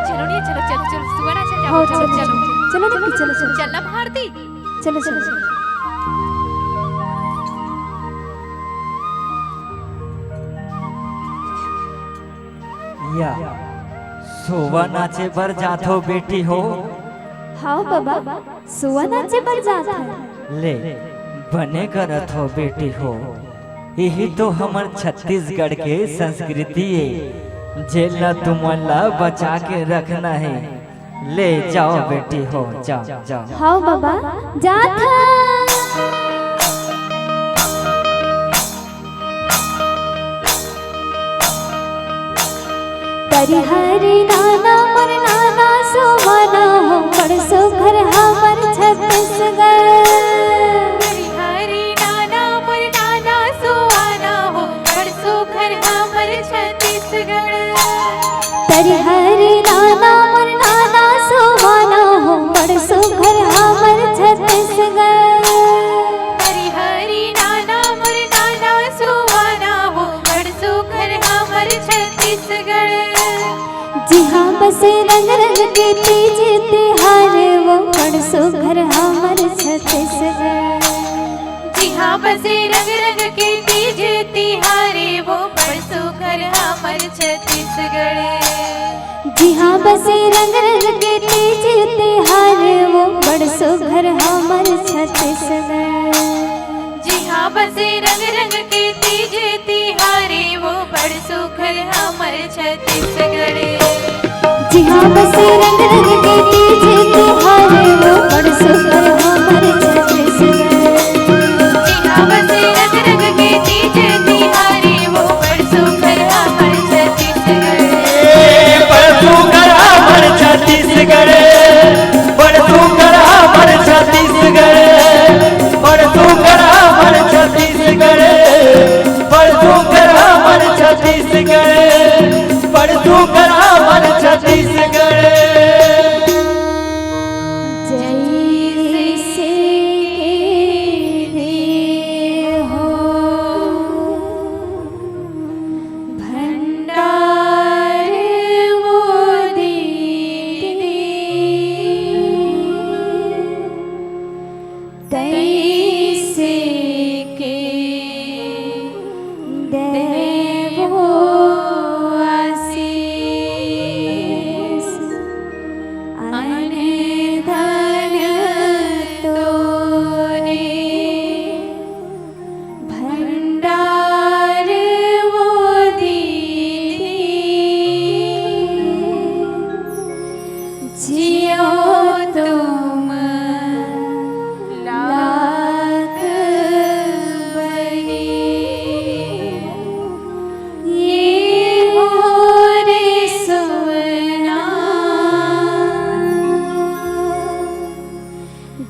चलो नहीं, चलो चलो चलो सुवर्ण चल हाँ, जाओ, चलो चलो चलो निक्की, चलो चलो चलना भारती। चलो चलो चलो। या सोवा नाचे बर जाथो बेटी हो। हाँ बाबा, सुआ नाचे पर जाता है। ले बने करत हो बेटी हो। यही तो हमर छत्तीसगढ़ के संस्कृति है, जेला तुमला बचा के रखना है। ले जाओ बेटी हो, जाओ जाओ। हाँ बाबा, जाता। परिहरी नाना मर नाना सोवाना हो परसो घर हमर छत्तीसगढ़। हरि नाना मोर नाना सुहाना हो परसों घर हमर छत्तीसगढ़। परिहरी नाना मर नाना सोवाना हो परसो घर हमर छत्तीसगढ़। हरि नाना मोर नाना सुहाना हो परसों घर हमर छत्तीसगढ़। जी हाँ बसे रंग रंग के तीज त्योहार वो परसो घर हमर छत्तीसगढ़। जी हाँ बसे रंग रंग के तीज तिहारे वो परसों घर हमर छत्तीसगढ़। जी हाँ बसे रंग रंग के तीज त्योहार वो परसो घर हमर छत्तीसगढ़। जी हाँ बसे रंग रंग के तीज तिहारे वो परसों घर हमर छत्तीसगढ़। जी हाँ बसे रंग रंग के तीज त्योहार वो परसो घर हमर छत्तीसगढ़। जी हाँ बसे रंग रंग के तीज तिहारे वो परसों घर हमर छत्तीसगढ़। परसों कर हमर छत्तीसगढ़, परसों कर हमर छत्तीसगढ़, परसों कर हमर छत्तीसगढ़, परसों कर हमर छत्तीसगढ़, परसों कर हमर छत्तीसगढ़। जैसे के हो भंडार वो दीदी तैसे के देवो आशीष। अन धन तोरे भंडार वो दीदी जियो तुम लाख बरी। ये हो रे सोना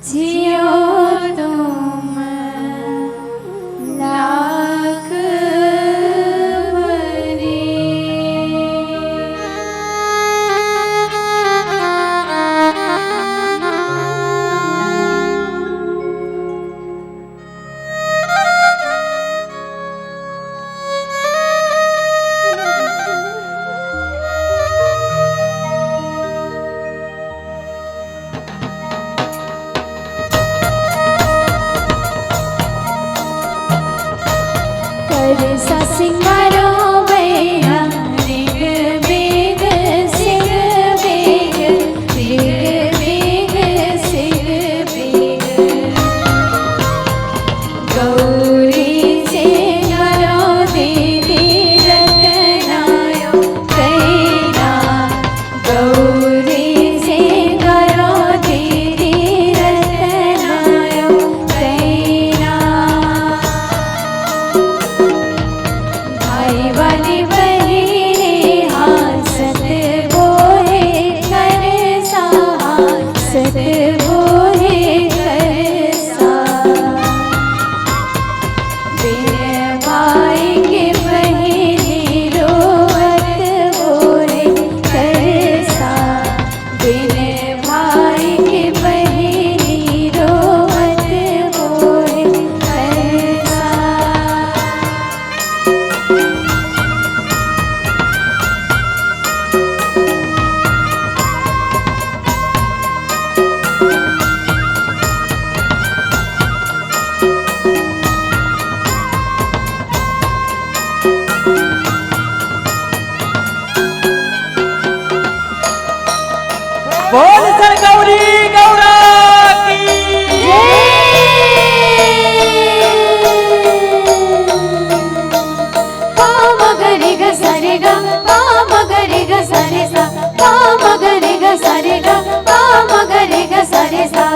जियो तुम लाख कर सा सिंगारो भैया रिग बिग सिग बिग रिग बिग सिग बिग। गौरी से करो दीदी रतनायो कैना। गौरी से करो दीदी रतनायो कैना। भाई वाली बहिनी हासत बोहे कर सा हासत बोहे कर सा। बिन भाई के बहिनी रोवत बोहे कर सा। बिन भाई के बहिनी रोवत बोहे कर सा। बोल सर गौरी गौरा की मगरे ग सारे ग मगरे ग सारे सा मगरे ग सारे ग मगरे ग सारे सा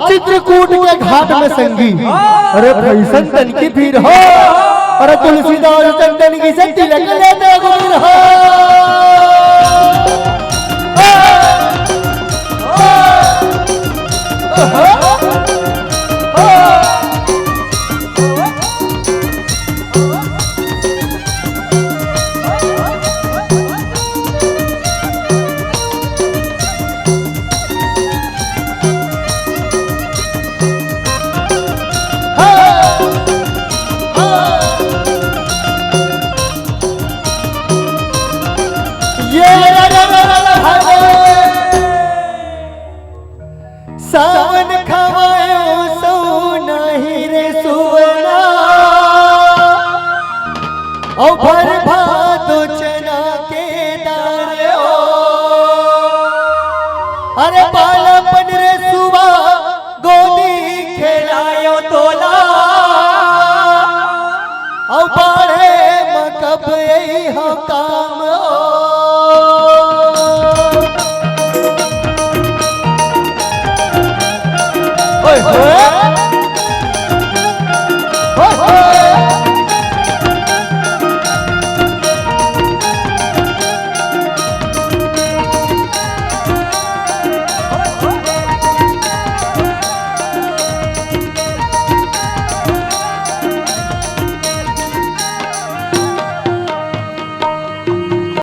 चित्रकूट के घाट में संगी, अरे फैशन तन की भीड़ हो, अरे तुलसीदास चंदन की से तिलक लेते घूम हो। सावन खवायो सो नहीं रे सुवना ओ भर भादो चना के दारे हो अरे बालापन रे सुवा गोदी खेलायो तोला ओ बाढ़े मकब यही हो काम ओए